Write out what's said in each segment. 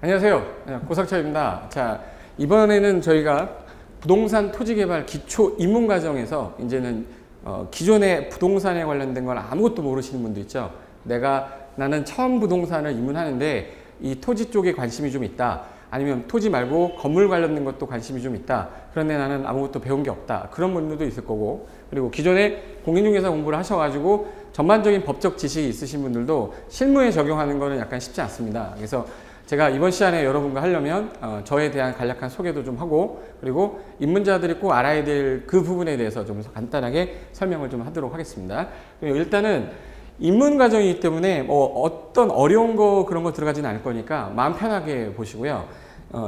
안녕하세요. 고석철입니다. 자, 이번에는 저희가 부동산 토지개발 기초 입문과정에서 이제는 기존의 부동산에 관련된 걸 아무것도 모르시는 분도 있죠. 나는 처음 부동산을 입문하는데 이 토지 쪽에 관심이 좀 있다. 아니면 토지 말고 건물 관련된 것도 관심이 좀 있다. 그런데 나는 아무것도 배운 게 없다. 그런 분들도 있을 거고, 그리고 기존에 공인중개사 공부를 하셔가지고 전반적인 법적 지식이 있으신 분들도 실무에 적용하는 거는 약간 쉽지 않습니다. 그래서 제가 이번 시간에 여러분과 하려면 저에 대한 간략한 소개도 좀 하고, 그리고 입문자들이 꼭 알아야 될 그 부분에 대해서 좀 간단하게 설명을 좀 하도록 하겠습니다. 일단은 입문 과정이기 때문에 어떤 어려운 거 그런 거 들어가지는 않을 거니까 마음 편하게 보시고요.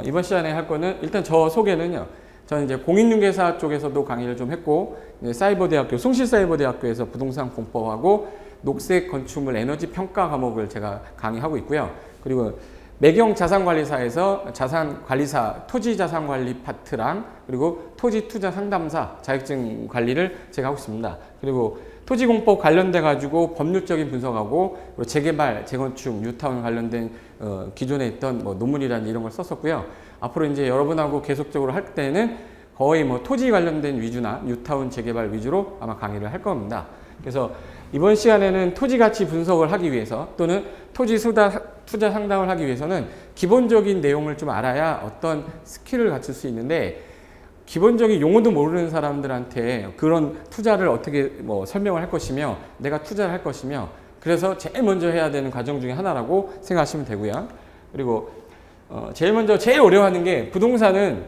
이번 시간에 할 거는 일단 저 소개는요. 저는 이제 공인중개사 쪽에서도 강의를 좀 했고, 사이버대학교, 숭실사이버대학교에서 부동산 공법하고 녹색 건축물 에너지 평가 과목을 제가 강의하고 있고요. 그리고 매경자산관리사에서 자산관리사 토지자산관리 파트랑, 그리고 토지투자상담사 자격증 관리를 제가 하고 있습니다. 그리고 토지공법 관련돼 가지고 법률적인 분석하고, 그리고 재개발, 재건축, 뉴타운 관련된 기존에 있던 논문이라든지 이런 걸 썼었고요. 앞으로 이제 여러분하고 계속적으로 할 때는 거의 토지 관련된 위주나 뉴타운 재개발 위주로 아마 강의를 할 겁니다. 그래서 이번 시간에는 토지 가치 분석을 하기 위해서, 또는 토지 투자 상담을 하기 위해서는 기본적인 내용을 좀 알아야 어떤 스킬을 갖출 수 있는데, 기본적인 용어도 모르는 사람들한테 그런 투자를 어떻게 설명을 할 것이며, 내가 투자를 할 것이며, 그래서 제일 먼저 해야 되는 과정 중에 하나라고 생각하시면 되고요. 그리고 제일 어려워하는 게, 부동산은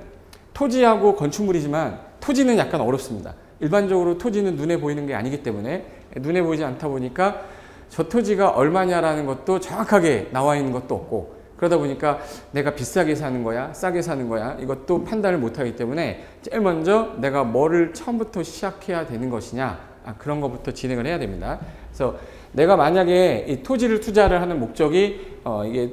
토지하고 건축물이지만 토지는 약간 어렵습니다. 일반적으로 토지는 눈에 보이는 게 아니기 때문에, 눈에 보이지 않다 보니까 저 토지가 얼마냐라는 것도 정확하게 나와 있는 것도 없고, 그러다 보니까 내가 비싸게 사는 거야, 싸게 사는 거야, 이것도 판단을 못 하기 때문에 제일 먼저 내가 뭐를 처음부터 시작해야 되는 것이냐, 그런 것부터 진행을 해야 됩니다. 그래서 내가 만약에 이 토지를 투자를 하는 목적이 이게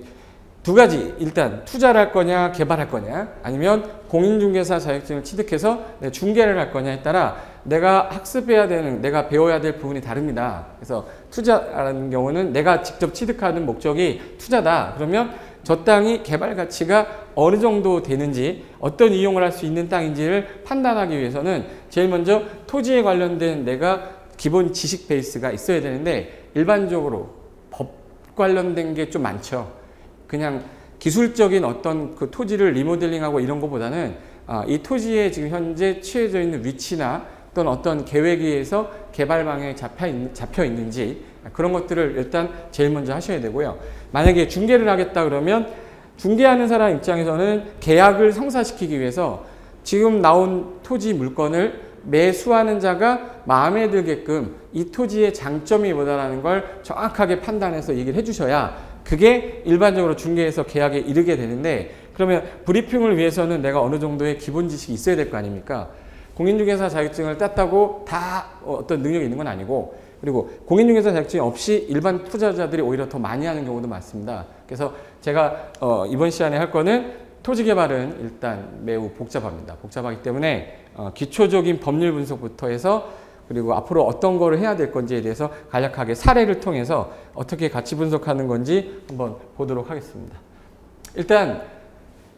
두 가지, 일단 투자를 할 거냐 개발할 거냐, 아니면 공인중개사 자격증을 취득해서 중개를 할 거냐에 따라 내가 학습해야 되는, 내가 배워야 될 부분이 다릅니다. 그래서 투자라는 경우는 내가 직접 취득하는 목적이 투자다. 그러면 저 땅이 개발 가치가 어느 정도 되는지, 어떤 이용을 할 수 있는 땅인지를 판단하기 위해서는 제일 먼저 토지에 관련된 내가 기본 지식 베이스가 있어야 되는데, 일반적으로 법 관련된 게 좀 많죠. 그냥 기술적인 어떤 그 토지를 리모델링하고 이런 것보다는 이 토지에 지금 현재 취해져 있는 위치나 또는 어떤 계획에 의해서 개발 방향이 잡혀 있는지, 그런 것들을 일단 제일 먼저 하셔야 되고요. 만약에 중개를 하겠다 그러면, 중개하는 사람 입장에서는 계약을 성사시키기 위해서 지금 나온 토지 물건을 매수하는 자가 마음에 들게끔 이 토지의 장점이 뭐다라는 걸 정확하게 판단해서 얘기를 해주셔야 그게 일반적으로 중개에서 계약에 이르게 되는데, 그러면 브리핑을 위해서는 내가 어느 정도의 기본 지식이 있어야 될 거 아닙니까? 공인중개사 자격증을 땄다고 다 어떤 능력이 있는 건 아니고, 그리고 공인중개사 자격증이 없이 일반 투자자들이 오히려 더 많이 하는 경우도 많습니다. 그래서 제가 이번 시간에 할 거는, 토지 개발은 일단 매우 복잡합니다. 복잡하기 때문에 기초적인 법률 분석부터 해서, 그리고 앞으로 어떤 거를 해야 될 건지에 대해서 간략하게 사례를 통해서 어떻게 가치 분석하는 건지 한번 보도록 하겠습니다. 일단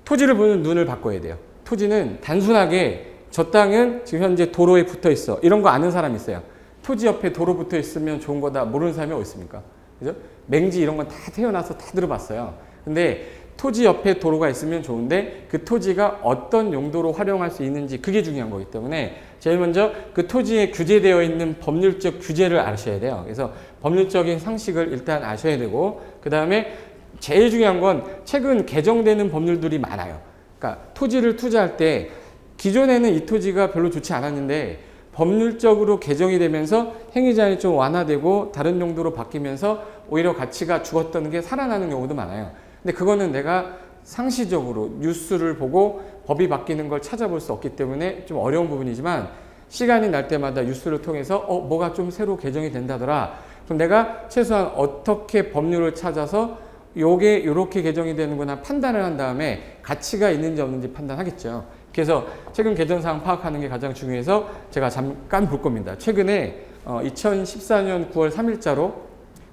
토지를 보는 눈을 바꿔야 돼요. 토지는 단순하게 저 땅은 지금 현재 도로에 붙어 있어, 이런 거 아는 사람 있어요. 토지 옆에 도로 붙어 있으면 좋은 거다 모르는 사람이 어디 있습니까? 그죠? 맹지 이런 건 다 태어나서 다 들어봤어요. 근데 토지 옆에 도로가 있으면 좋은데 그 토지가 어떤 용도로 활용할 수 있는지, 그게 중요한 거기 때문에 제일 먼저 그 토지에 규제되어 있는 법률적 규제를 아셔야 돼요. 그래서 법률적인 상식을 일단 아셔야 되고, 그 다음에 제일 중요한 건 최근 개정되는 법률들이 많아요. 그러니까 토지를 투자할 때 기존에는 이 토지가 별로 좋지 않았는데 법률적으로 개정이 되면서 행위자한이 좀 완화되고 다른 용도로 바뀌면서 오히려 가치가 죽었던 게 살아나는 경우도 많아요. 근데 그거는 내가 상시적으로 뉴스를 보고 법이 바뀌는 걸 찾아볼 수 없기 때문에 좀 어려운 부분이지만, 시간이 날 때마다 뉴스를 통해서 뭐가 좀 새로 개정이 된다더라. 그럼 내가 최소한 어떻게 법률을 찾아서 요게 요렇게 개정이 되는구나 판단을 한 다음에 가치가 있는지 없는지 판단하겠죠. 그래서 최근 개정사항 파악하는 게 가장 중요해서 제가 잠깐 볼 겁니다. 최근에 2014년 9월 3일자로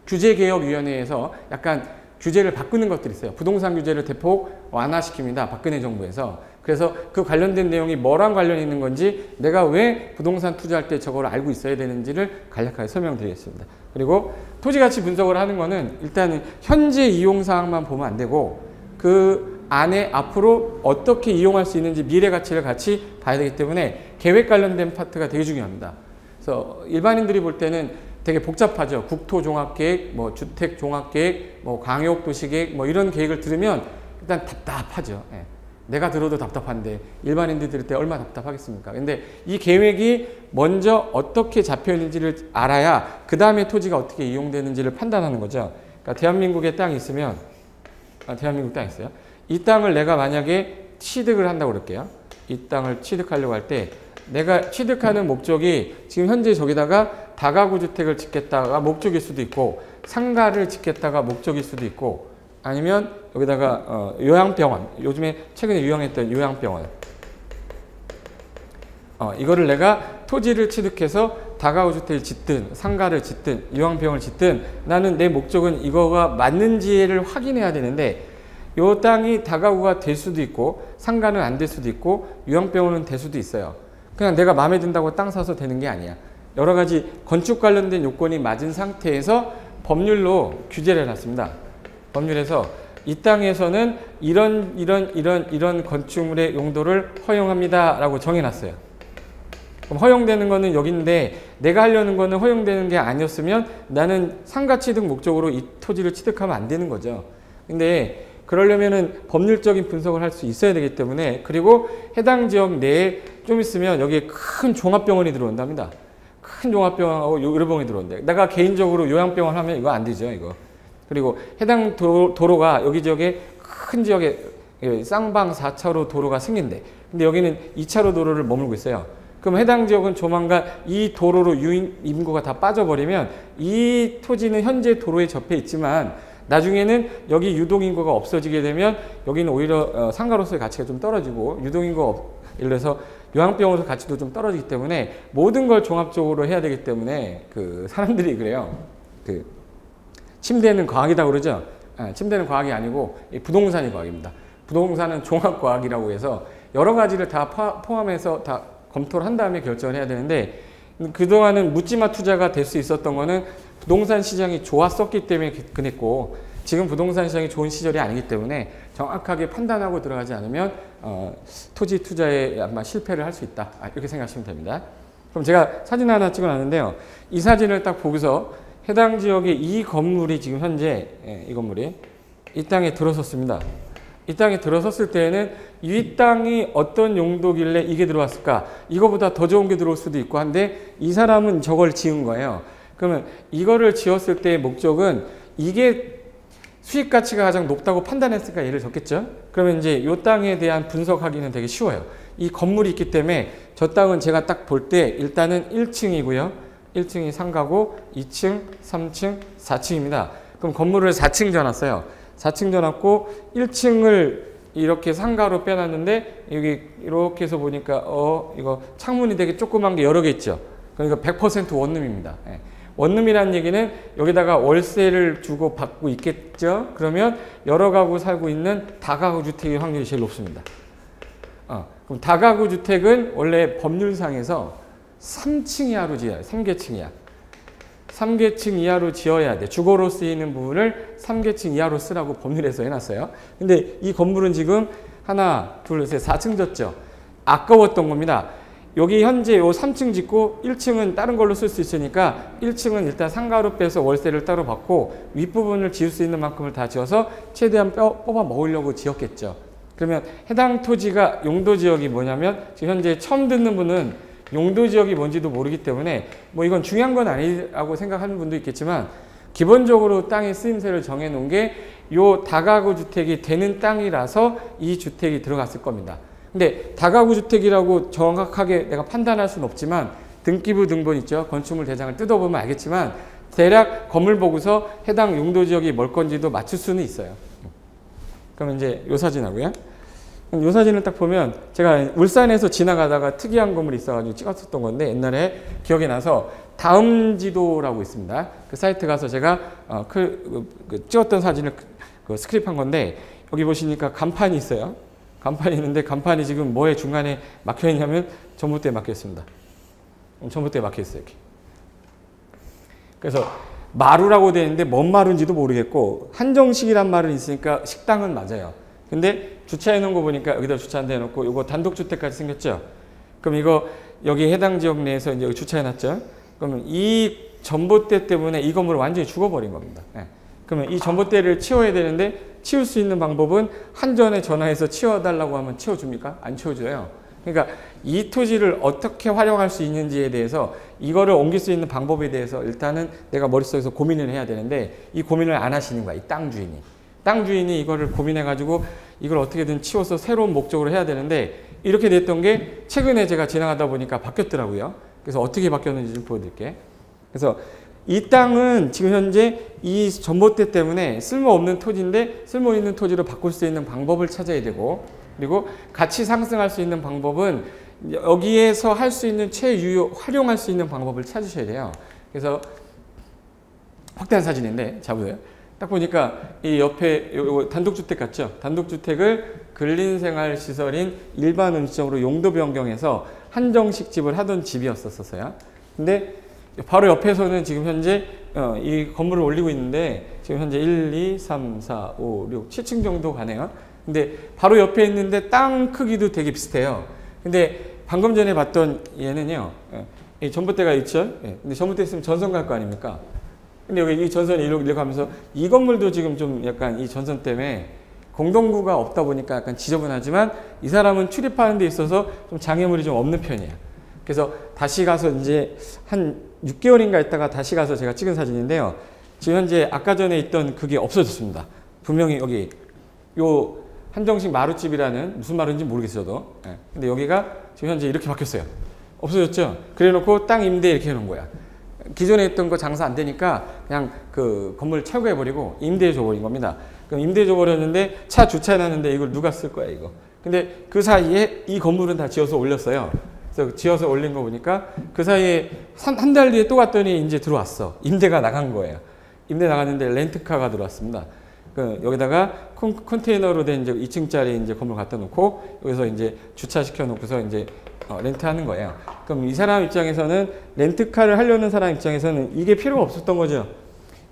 규제개혁위원회에서 약간 규제를 바꾸는 것들이 있어요. 부동산 규제를 대폭 완화시킵니다. 박근혜 정부에서. 그래서 그 관련된 내용이 뭐랑 관련이 있는 건지 내가 왜 부동산 투자할 때 저걸 알고 있어야 되는지를 간략하게 설명드리겠습니다. 그리고 토지가치 분석을 하는 거는 일단은 현재 이용사항만 보면 안 되고 그 안에 앞으로 어떻게 이용할 수 있는지 미래 가치를 같이 봐야 되기 때문에 계획 관련된 파트가 되게 중요합니다. 그래서 일반인들이 볼 때는 되게 복잡하죠. 국토종합계획, 뭐 주택종합계획, 뭐 광역도시계획, 뭐 이런 계획을 들으면 일단 답답하죠. 예. 내가 들어도 답답한데 일반인들이 들을 때 얼마나 답답하겠습니까? 근데 이 계획이 먼저 어떻게 잡혀 있는지를 알아야 그 다음에 토지가 어떻게 이용되는지를 판단하는 거죠. 그러니까 대한민국에 땅이 있으면 대한민국 땅이 있어요. 이 땅을 내가 만약에 취득을 한다고 그럴게요. 이 땅을 취득하려고 할 때 내가 취득하는 목적이 지금 현재 저기다가 다가구 주택을 짓겠다가 목적일 수도 있고 상가를 짓겠다가 목적일 수도 있고 아니면 여기다가 요양병원, 요즘에 최근에 유행했던 요양병원 이거를 내가 토지를 취득해서 다가구 주택을 짓든 상가를 짓든 요양병원을 짓든 나는 내 목적은 이거가 맞는지를 확인해야 되는데 요 땅이 다가구가 될 수도 있고 상가는 안 될 수도 있고 요양병원은 될 수도 있어요. 그냥 내가 마음에 든다고 땅 사서 되는 게 아니야. 여러 가지 건축 관련된 요건이 맞은 상태에서 법률로 규제를 해놨습니다. 법률에서 이 땅에서는 이런 건축물의 용도를 허용합니다 라고 정해놨어요. 그럼 허용되는 거는 여기인데 내가 하려는 거는 허용되는 게 아니었으면 나는 상가 취득 목적으로 이 토지를 취득하면 안 되는 거죠. 근데 그러려면은 법률적인 분석을 할 수 있어야 되기 때문에 그리고 해당 지역 내에 좀 있으면 여기에 큰 종합병원이 들어온답니다. 큰 종합병원하고 의료병원이 들어온대. 내가 개인적으로 요양병원 하면 이거 안 되죠, 이거. 그리고 해당 도로가 여기 지역에 큰 지역에 쌍방 4차로 도로가 생긴대. 근데 여기는 2차로 도로를 머물고 있어요. 그럼 해당 지역은 조만간 이 도로로 인구가 다 빠져버리면 이 토지는 현재 도로에 접해 있지만 나중에는 여기 유동인구가 없어지게 되면 여기는 오히려 상가로서의 가치가 좀 떨어지고 유동인구가 예를 들어서 요양병원에서 가치도 좀 떨어지기 때문에 모든 걸 종합적으로 해야 되기 때문에 그 사람들이 그래요. 그 침대는 과학이다 그러죠. 침대는 과학이 아니고 부동산이 과학입니다. 부동산은 종합과학이라고 해서 여러 가지를 다 포함해서 다 검토를 한 다음에 결정을 해야 되는데 그동안은 묻지마 투자가 될 수 있었던 거는 부동산 시장이 좋았었기 때문에 그랬고 지금 부동산 시장이 좋은 시절이 아니기 때문에 정확하게 판단하고 들어가지 않으면 토지 투자에 아마 실패를 할 수 있다. 이렇게 생각하시면 됩니다. 그럼 제가 사진 하나 찍어놨는데요. 이 사진을 딱 보고서 해당 지역의 이 건물이 지금 현재 이 건물이 이 땅에 들어섰습니다. 이 땅에 들어섰을 때에는 이 땅이 어떤 용도길래 이게 들어왔을까? 이거보다 더 좋은 게 들어올 수도 있고 한데 이 사람은 저걸 지은 거예요. 그러면 이거를 지었을 때의 목적은 이게 수익 가치가 가장 높다고 판단했으니까 얘를 졌겠죠. 그러면 이제 이 땅에 대한 분석하기는 되게 쉬워요. 이 건물이 있기 때문에 저 땅은 제가 딱 볼 때 일단은 1층이고요. 1층이 상가고 2층, 3층, 4층입니다. 그럼 건물을 4층 지어놨어요. 4층 지어놨고 1층을 이렇게 상가로 빼놨는데 여기 이렇게 해서 보니까 이거 창문이 되게 조그만 게 여러 개 있죠. 그러니까 100% 원룸입니다. 예. 원룸이라는 얘기는 여기다가 월세를 주고 받고 있겠죠. 그러면 여러 가구 살고 있는 다가구 주택의 확률이 제일 높습니다. 그럼 다가구 주택은 원래 법률상에서 3층 이하로 지어야 돼. 3계층 이하. 3계층 이하로 지어야 돼. 주거로 쓰이는 부분을 3계층 이하로 쓰라고 법률에서 해놨어요. 근데 이 건물은 지금 하나, 둘, 셋, 4층 졌죠. 아까웠던 겁니다. 여기 현재 요 3층 짓고 1층은 다른 걸로 쓸 수 있으니까 1층은 일단 상가로 빼서 월세를 따로 받고 윗부분을 지을 수 있는 만큼을 다 지어서 최대한 뽑아 먹으려고 지었겠죠. 그러면 해당 토지가 용도 지역이 뭐냐면 지금 현재 처음 듣는 분은 용도 지역이 뭔지도 모르기 때문에 뭐 이건 중요한 건 아니라고 생각하는 분도 있겠지만 기본적으로 땅의 쓰임새를 정해 놓은 게 요 다가구 주택이 되는 땅이라서 이 주택이 들어갔을 겁니다. 근데 다가구 주택이라고 정확하게 내가 판단할 수는 없지만 등기부 등본 있죠. 건축물 대장을 뜯어보면 알겠지만 대략 건물 보고서 해당 용도 지역이 뭘 건지도 맞출 수는 있어요. 그럼 이제 요 사진하고요. 이 사진을 딱 보면 제가 울산에서 지나가다가 특이한 건물이 있어가지고 찍었었던 건데 옛날에 기억이 나서 다음 지도라고 있습니다. 그 사이트 가서 제가 찍었던 사진을 그 스크립한 건데 여기 보시니까 간판이 있어요. 간판이 있는데 간판이 지금 뭐에 중간에 막혀 있냐면 전봇대에 막혀 있습니다. 전봇대에 막혀 있어요. 이렇게. 그래서 마루라고 되어 있는데 뭔 마루인지도 모르겠고 한정식이란 말은 있으니까 식당은 맞아요. 근데 주차해 놓은 거 보니까 여기다 주차 안 돼 놓고 이거 단독주택까지 생겼죠. 그럼 이거 여기 해당 지역 내에서 이제 여기 주차해 놨죠. 그러면 이 전봇대 때문에 이 건물은 완전히 죽어버린 겁니다. 네. 그러면 이 전봇대를 치워야 되는데 치울 수 있는 방법은 한전에 전화해서 치워달라고 하면 치워줍니까? 안 치워줘요. 그러니까 이 토지를 어떻게 활용할 수 있는지에 대해서 이거를 옮길 수 있는 방법에 대해서 일단은 내가 머릿속에서 고민을 해야 되는데 이 고민을 안 하시는 거야. 이 땅 주인이. 땅 주인이 이거를 고민해가지고 이걸 어떻게든 치워서 새로운 목적으로 해야 되는데 이렇게 됐던 게 최근에 제가 지나가다 보니까 바뀌었더라고요. 그래서 어떻게 바뀌었는지 좀 보여드릴게요. 그래서 이 땅은 지금 현재 이 전봇대 때문에 쓸모없는 토지인데 쓸모있는 토지로 바꿀 수 있는 방법을 찾아야 되고 그리고 가치 상승할 수 있는 방법은 여기에서 할 수 있는 최유효 활용할 수 있는 방법을 찾으셔야 돼요. 그래서 확대한 사진인데 자 보세요. 딱 보니까 이 옆에 요 단독주택 같죠? 단독주택을 근린생활시설인 일반 음식점으로 용도 변경해서 한정식 집을 하던 집이었었어요. 근데 바로 옆에서는 지금 현재 이 건물을 올리고 있는데 지금 현재 1, 2, 3, 4, 5, 6, 7층 정도 가네요. 근데 바로 옆에 있는데 땅 크기도 되게 비슷해요. 근데 방금 전에 봤던 얘는요. 이 전봇대가 있죠. 근데 전봇대 있으면 전선 갈 거 아닙니까? 근데 여기 이 전선이 이렇게 가면서 이 건물도 지금 좀 약간 이 전선 때문에 공동구가 없다 보니까 약간 지저분하지만 이 사람은 출입하는 데 있어서 좀 장애물이 좀 없는 편이에요. 그래서 다시 가서 이제 한 6개월인가 있다가 다시 가서 제가 찍은 사진인데요. 지금 현재 아까 전에 있던 그게 없어졌습니다. 분명히 여기 요 한정식 마루집이라는 무슨 마루인지 모르겠어요. 저도. 근데 여기가 지금 현재 이렇게 바뀌었어요. 없어졌죠? 그래 놓고 땅 임대 이렇게 해놓은 거야. 기존에 있던 거 장사 안 되니까 그냥 그 건물 철거해버리고 임대해 줘버린 겁니다. 그럼 임대해 줘버렸는데 차 주차해놨는데 이걸 누가 쓸 거야 이거. 근데 그 사이에 이 건물은 다 지어서 올렸어요. 그래서 지어서 올린 거 보니까 그 사이에 한 달 뒤에 또 갔더니 이제 들어왔어. 임대가 나간 거예요. 임대 나갔는데 렌트카가 들어왔습니다. 그 여기다가 컨테이너로 된 이제 2층짜리 이제 건물 갖다 놓고 여기서 이제 주차시켜 놓고서 이제 렌트하는 거예요. 그럼 이 사람 입장에서는 렌트카를 하려는 사람 입장에서는 이게 필요가 없었던 거죠.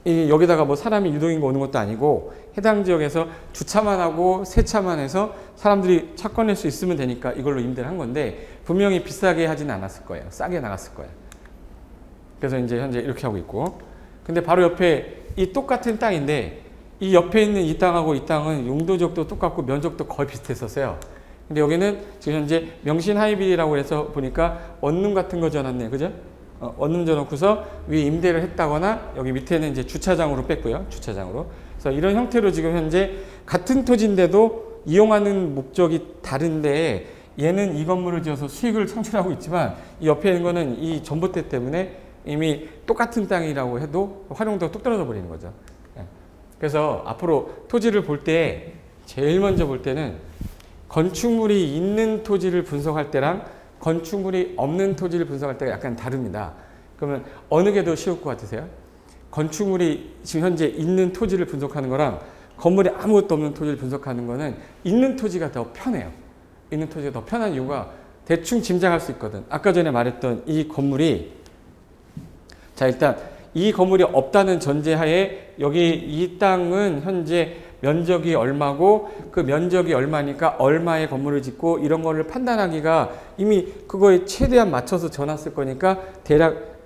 여기다가 뭐 사람이 유동인가 오는 것도 아니고 해당 지역에서 주차만 하고 세차만 해서 사람들이 차 꺼낼 수 있으면 되니까 이걸로 임대를 한 건데 분명히 비싸게 하지는 않았을 거예요. 싸게 나갔을 거예요. 그래서 이제 현재 이렇게 하고 있고 근데 바로 옆에 이 똑같은 땅인데 이 옆에 있는 이 땅하고 이 땅은 용도적도 똑같고 면적도 거의 비슷했었어요. 근데 여기는 지금 현재 명신 하이빌이라고 해서 보니까 원룸 같은 거 지어놨네요. 그죠? 원룸 지어놓고서 위에 임대를 했다거나 여기 밑에는 이제 주차장으로 뺐고요. 주차장으로. 그래서 이런 형태로 지금 현재 같은 토지인데도 이용하는 목적이 다른데 얘는 이 건물을 지어서 수익을 창출하고 있지만 이 옆에 있는 거는 이 전봇대 때문에 이미 똑같은 땅이라고 해도 활용도가 뚝 떨어져 버리는 거죠. 그래서 앞으로 토지를 볼 때 제일 먼저 볼 때는 건축물이 있는 토지를 분석할 때랑 건축물이 없는 토지를 분석할 때가 약간 다릅니다. 그러면 어느 게 더 쉬울 것 같으세요? 건축물이 지금 현재 있는 토지를 분석하는 거랑 건물이 아무것도 없는 토지를 분석하는 거는 있는 토지가 더 편해요. 있는 토지가 더 편한 이유가 대충 짐작할 수 있거든. 아까 전에 말했던 이 건물이 자 일단 이 건물이 없다는 전제하에 여기 이 땅은 현재 면적이 얼마고 그 면적이 얼마니까 얼마의 건물을 짓고 이런 거를 판단하기가 이미 그거에 최대한 맞춰서 전놨을 거니까 대략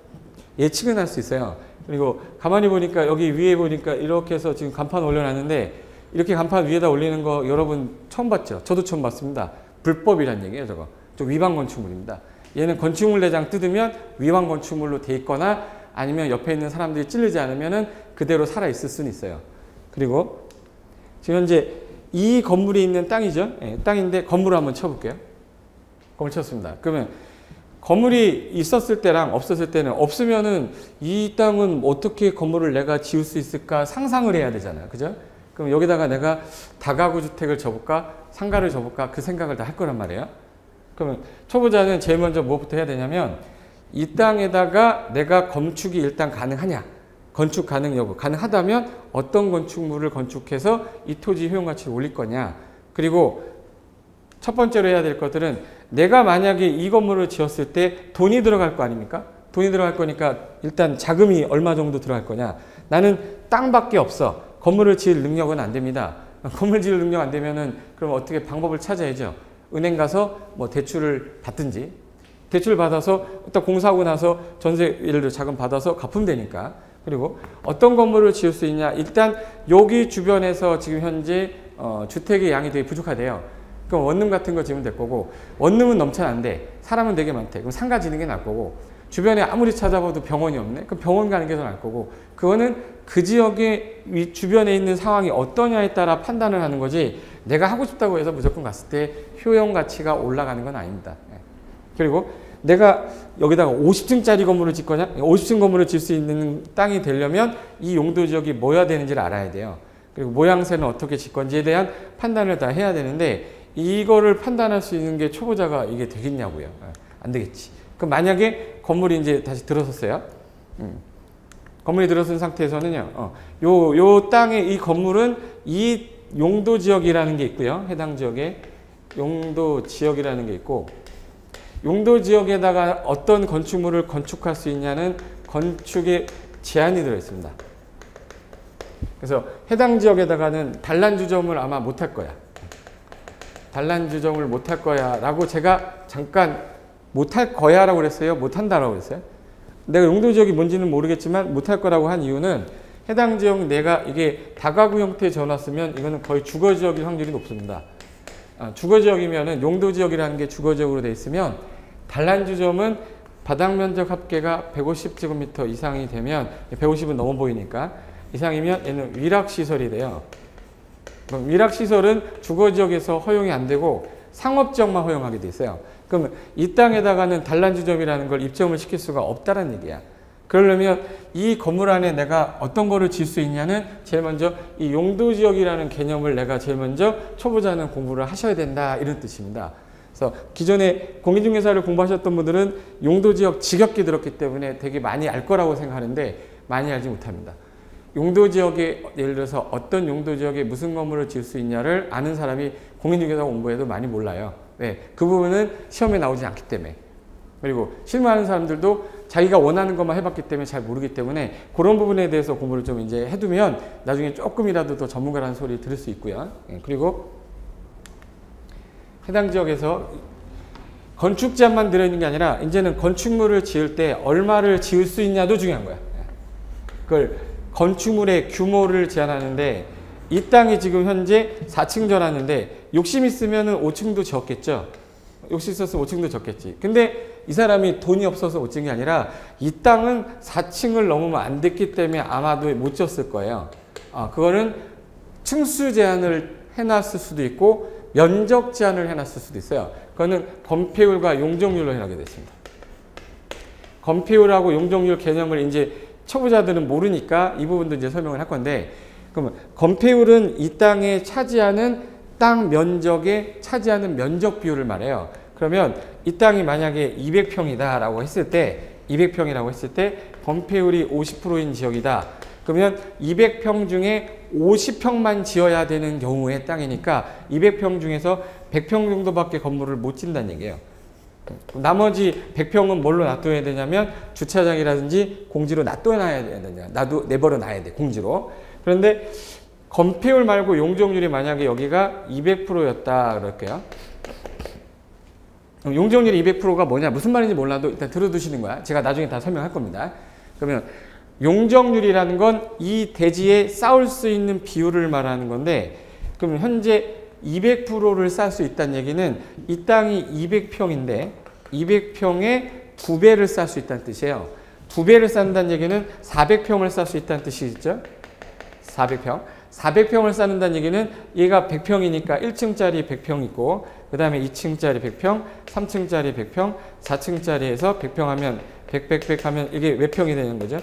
예측은 할 수 있어요. 그리고 가만히 보니까 여기 위에 보니까 이렇게 해서 지금 간판 올려놨는데 이렇게 간판 위에다 올리는 거 여러분 처음 봤죠? 저도 처음 봤습니다. 불법이란 얘기예요 저거. 좀 위반 건축물입니다. 얘는 건축물 내장 뜯으면 위반 건축물로 돼 있거나 아니면 옆에 있는 사람들이 찔르지 않으면 그대로 살아있을 수는 있어요. 그리고 지금 현재 이 건물이 있는 땅이죠. 예, 땅인데 건물을 한번 쳐볼게요. 건물 쳤습니다. 그러면 건물이 있었을 때랑 없었을 때는 없으면은 이 땅은 어떻게 건물을 내가 지을 수 있을까 상상을 해야 되잖아요. 그죠? 그럼 여기다가 내가 다가구 주택을 접을까 상가를 접을까 그 생각을 다 할 거란 말이에요. 그러면 초보자는 제일 먼저 무엇부터 해야 되냐면 이 땅에다가 내가 건축이 일단 가능하냐 건축 가능 여부, 가능하다면 어떤 건축물을 건축해서 이 토지 효용 가치를 올릴 거냐. 그리고 첫 번째로 해야 될 것들은 내가 만약에 이 건물을 지었을 때 돈이 들어갈 거 아닙니까? 돈이 들어갈 거니까 일단 자금이 얼마 정도 들어갈 거냐. 나는 땅밖에 없어. 건물을 지을 능력은 안 됩니다. 건물 지을 능력 안 되면은 그럼 어떻게 방법을 찾아야죠. 은행 가서 뭐 대출을 받든지, 대출 받아서 일단 공사하고 나서 전세 예를 들어 자금 받아서 갚으면 되니까. 그리고 어떤 건물을 지을 수 있냐. 일단 여기 주변에서 지금 현재 주택의 양이 되게 부족하대요. 그럼 원룸 같은 거 지으면 될 거고, 원룸은 넘쳐는 안 돼. 사람은 되게 많대. 그럼 상가 지는 게 나을 거고, 주변에 아무리 찾아봐도 병원이 없네. 그럼 병원 가는 게 더 나을 거고, 그거는 그 지역의 주변에 있는 상황이 어떠냐에 따라 판단을 하는 거지, 내가 하고 싶다고 해서 무조건 갔을 때 효용 가치가 올라가는 건 아닙니다. 그리고 내가 여기다가 50층짜리 건물을 짓거나 50층 건물을 질 수 있는 땅이 되려면 이 용도 지역이 뭐야 되는지를 알아야 돼요. 그리고 모양새는 어떻게 짓 건지에 대한 판단을 다 해야 되는데, 이거를 판단할 수 있는 게 초보자가 이게 되겠냐고요. 안 되겠지. 그럼 만약에 건물이 이제 다시 들어섰어요. 건물이 들어선 상태에서는요. 요 땅의 이 건물은 이 용도 지역이라는 게 있고요. 해당 지역에 용도 지역이라는 게 있고, 용도 지역에다가 어떤 건축물을 건축할 수 있냐는 건축의 제한이 들어 있습니다. 그래서 해당 지역에다가는 단란주점을 아마 못할 거야. 단란주점을 못할 거야 라고 제가 잠깐 못할 거야 라고 그랬어요? 못한다라고 그랬어요? 내가 용도 지역이 뭔지는 모르겠지만 못할 거라고 한 이유는 해당 지역 내가 이게 다가구 형태에 지어놨으면 이거는 거의 주거지역일 확률이 높습니다. 주거지역이면은 용도 지역이라는 게 주거지역으로 돼 있으면 단란주점은 바닥 면적 합계가 150제곱미터 이상이 되면 150은 넘어 보이니까 이상이면 얘는 위락시설이 돼요. 그럼 위락시설은 주거지역에서 허용이 안 되고 상업지역만 허용하게 돼 있어요. 그럼 이 땅에다가는 단란주점이라는 걸 입점을 시킬 수가 없다는 얘기야. 그러려면 이 건물 안에 내가 어떤 거를 지을 수 있냐는 제일 먼저 이 용도지역이라는 개념을 내가 제일 먼저 초보자는 공부를 하셔야 된다, 이런 뜻입니다. 그래서 기존에 공인중개사를 공부하셨던 분들은 용도지역 지겹게 들었기 때문에 되게 많이 알 거라고 생각하는데 많이 알지 못합니다. 용도지역에 예를 들어서 어떤 용도지역에 무슨 건물을 지을 수 있냐를 아는 사람이 공인중개사 공부해도 많이 몰라요. 왜? 그 부분은 시험에 나오지 않기 때문에. 그리고 실무하는 사람들도 자기가 원하는 것만 해봤기 때문에 잘 모르기 때문에 그런 부분에 대해서 공부를 좀 이제 해두면 나중에 조금이라도 더 전문가라는 소리 들을 수 있고요. 그리고 해당 지역에서 건축 제한만 들어있는 게 아니라 이제는 건축물을 지을 때 얼마를 지을 수 있냐도 중요한 거야. 그걸 건축물의 규모를 제한하는데 이 땅이 지금 현재 4층 지어놨는데 욕심 있으면 5층도 지었겠죠. 욕심 있었으면 5층도 졌겠지. 근데 이 사람이 돈이 없어서 5층이 아니라 이 땅은 4층을 넘으면 안 됐기 때문에 아마도 못 지었을 거예요. 그거는 층수 제한을 해놨을 수도 있고 면적 제한을 해놨을 수도 있어요. 그거는 건폐율과 용적률로 해나게 됐습니다. 건폐율하고 용적률 개념을 이제 초보자들은 모르니까 이 부분도 이제 설명을 할 건데, 그러면 건폐율은 이 땅에 차지하는 땅 면적에 차지하는 면적 비율을 말해요. 그러면 이 땅이 만약에 200평이다라고 했을 때, 200평이라고 했을 때 건폐율이 50%인 지역이다. 그러면 200평 중에 50평만 지어야 되는 경우의 땅이니까 200평 중에서 100평 정도밖에 건물을 못 짓는다는 얘기예요. 나머지 100평은 뭘로 놔둬야 되냐면 주차장이라든지 공지로 놔둬놔야 되냐. 내버려 놔야 돼, 공지로. 그런데 건폐율 말고 용적률이 만약에 여기가 200%였다 그럴게요. 용적률이 200%가 뭐냐, 무슨 말인지 몰라도 일단 들어두시는 거야. 제가 나중에 다 설명할 겁니다. 그러면 용적률이라는 건 이 대지에 쌓을 수 있는 비율을 말하는 건데, 그럼 현재 200%를 쌓을 수 있다는 얘기는 이 땅이 200평인데 200평에 2배를 쌓을 수 있다는 뜻이에요. 2배를 쌓는다는 얘기는 400평을 쌓을 수 있다는 뜻이죠. 400평. 400평을 쌓는다는 얘기는 얘가 100평이니까 1층짜리 100평 있고, 그 다음에 2층짜리 100평, 3층짜리 100평, 4층짜리에서 100평 하면 100 하면 이게 몇 평이 되는 거죠?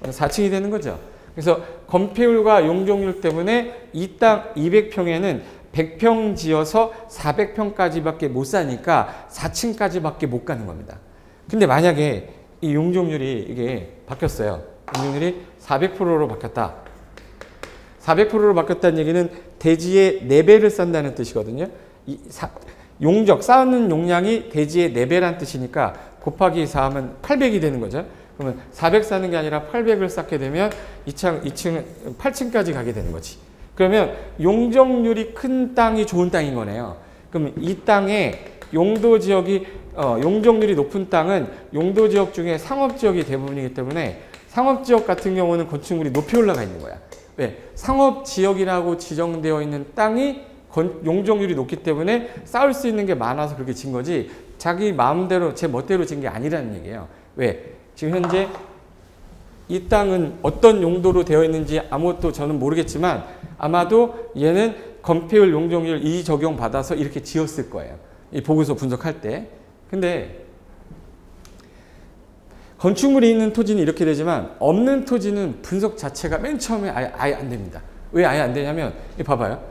4층이 되는 거죠. 그래서 건폐율과 용적률 때문에 이 땅 200평에는 100평 지어서 400평까지밖에 못 사니까 4층까지밖에 못 가는 겁니다. 근데 만약에 이 용적률이 이게 바뀌었어요. 용적률이 400%로 바뀌었다. 400%로 바뀌었다는 얘기는 대지의 4배를 쌓는다는 뜻이거든요. 용적, 쌓는 용량이 대지의 4배라는 뜻이니까 곱하기 4하면 800이 되는 거죠. 그러면 400 쌓는 게 아니라 800을 쌓게 되면 8층까지 가게 되는 거지. 그러면 용적률이 큰 땅이 좋은 땅인 거네요. 그럼 이 땅에 용도지역이 용적률이 높은 땅은 용도지역 중에 상업지역이 대부분이기 때문에 상업지역 같은 경우는 건축물이 높이 올라가 있는 거야. 왜? 상업지역이라고 지정되어 있는 땅이 용적률이 높기 때문에 쌓을 수 있는 게 많아서 그렇게 진 거지 자기 마음대로 제 멋대로 진 게 아니라는 얘기예요. 왜? 지금 현재 이 땅은 어떤 용도로 되어 있는지 아무것도 저는 모르겠지만 아마도 얘는 건폐율 용적률 이 적용 받아서 이렇게 지었을 거예요. 이 보고서 분석할 때. 근데 건축물이 있는 토지는 이렇게 되지만 없는 토지는 분석 자체가 맨 처음에 아예 안 됩니다. 왜 아예 안 되냐면 봐봐요.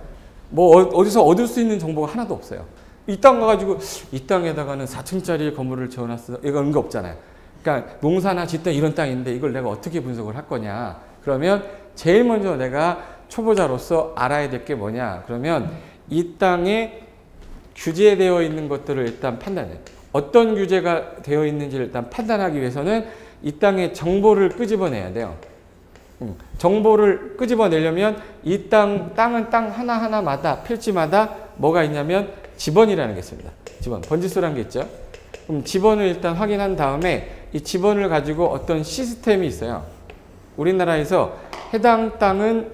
뭐 어디서 얻을 수 있는 정보가 하나도 없어요. 이 땅 가가지고 이 땅에다가는 4층짜리 건물을 지어놨어. 이런 거 없잖아요. 그러니까 농사나 짓던 이런 땅인데 이걸 내가 어떻게 분석을 할 거냐. 그러면 제일 먼저 내가 초보자로서 알아야 될 게 뭐냐. 그러면 이 땅에 규제되어 있는 것들을 일단 판단해. 어떤 규제가 되어 있는지를 일단 판단하기 위해서는 이 땅의 정보를 끄집어내야 돼요. 정보를 끄집어내려면 이 땅은 땅 하나하나마다 필지마다 뭐가 있냐면 지번이라는 게 있습니다. 지번, 번지수라는 게 있죠. 그럼 지번을 일단 확인한 다음에 이 지번을 가지고 어떤 시스템이 있어요. 우리나라에서 해당 땅은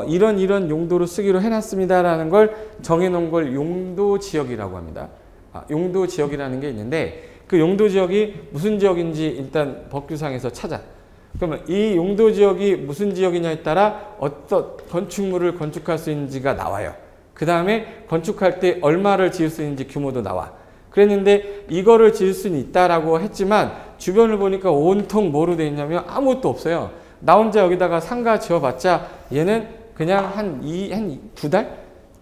이런 용도로 쓰기로 해놨습니다라는 걸 정해놓은 걸 용도지역이라고 합니다. 용도지역이라는 게 있는데 그 용도지역이 무슨 지역인지 일단 법규상에서 찾아. 그러면 이 용도지역이 무슨 지역이냐에 따라 어떤 건축물을 건축할 수 있는지가 나와요. 그 다음에 건축할 때 얼마를 지을 수 있는지 규모도 나와. 그랬는데 이거를 지을 수는 있다라고 했지만 주변을 보니까 온통 뭐로 되어 있냐면 아무것도 없어요. 나 혼자 여기다가 상가 지어봤자 얘는 그냥 한 2달?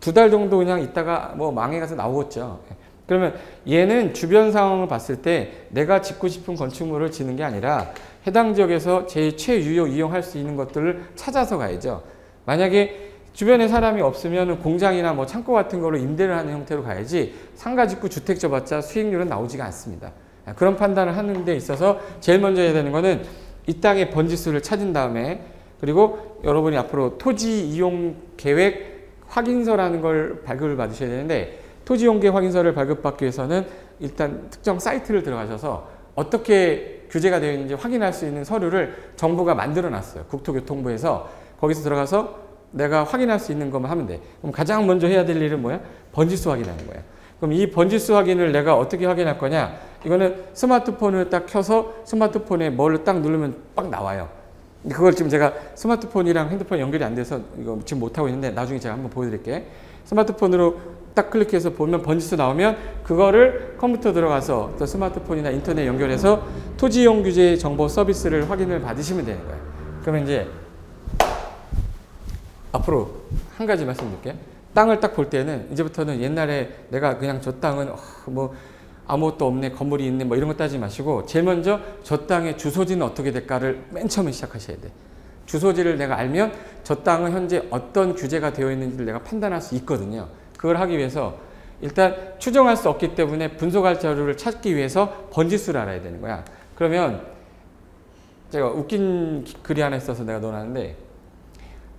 2달 정도 그냥 있다가 뭐 망해가서 나오겠죠. 그러면 얘는 주변 상황을 봤을 때 내가 짓고 싶은 건축물을 짓는 게 아니라 해당 지역에서 제일 최유효 이용할 수 있는 것들을 찾아서 가야죠. 만약에 주변에 사람이 없으면 공장이나 뭐 창고 같은 거로 임대를 하는 형태로 가야지 상가 짓고 주택 져봤자 수익률은 나오지가 않습니다. 그런 판단을 하는 데 있어서 제일 먼저 해야 되는 거는 이 땅의 번지수를 찾은 다음에 그리고 여러분이 앞으로 토지 이용 계획 확인서라는 걸 발급을 받으셔야 되는데 토지 이용 계획 확인서를 발급받기 위해서는 일단 특정 사이트를 들어가셔서 어떻게 규제가 되어 있는지 확인할 수 있는 서류를 정부가 만들어 놨어요. 국토교통부에서 거기서 들어가서 내가 확인할 수 있는 것만 하면 돼. 그럼 가장 먼저 해야 될 일은 뭐야? 번지수 확인하는 거야. 그럼 이 번지수 확인을 내가 어떻게 확인할 거냐? 이거는 스마트폰을 딱 켜서 스마트폰에 뭐를 딱 누르면 빡 나와요. 그걸 지금 제가 스마트폰이랑 핸드폰 연결이 안 돼서 이거 지금 못하고 있는데 나중에 제가 한번 보여드릴게. 스마트폰으로 딱 클릭해서 보면 번지수 나오면 그거를 컴퓨터 들어가서 또 스마트폰이나 인터넷 연결해서 토지이용 규제 정보 서비스를 확인을 받으시면 되는 거예요. 그러면 이제 앞으로 한 가지 말씀드릴게요. 땅을 딱 볼 때는 이제부터는 옛날에 내가 그냥 저 땅은 뭐 아무것도 없네, 건물이 있네, 뭐 이런 거 따지지 마시고 제일 먼저 저 땅의 주소지는 어떻게 될까를 맨 처음에 시작하셔야 돼. 주소지를 내가 알면 저 땅은 현재 어떤 규제가 되어 있는지를 내가 판단할 수 있거든요. 그걸 하기 위해서 일단 추정할 수 없기 때문에 분석할 자료를 찾기 위해서 번지수를 알아야 되는 거야. 그러면 제가 웃긴 글이 하나 있어서 내가 넣어놨는데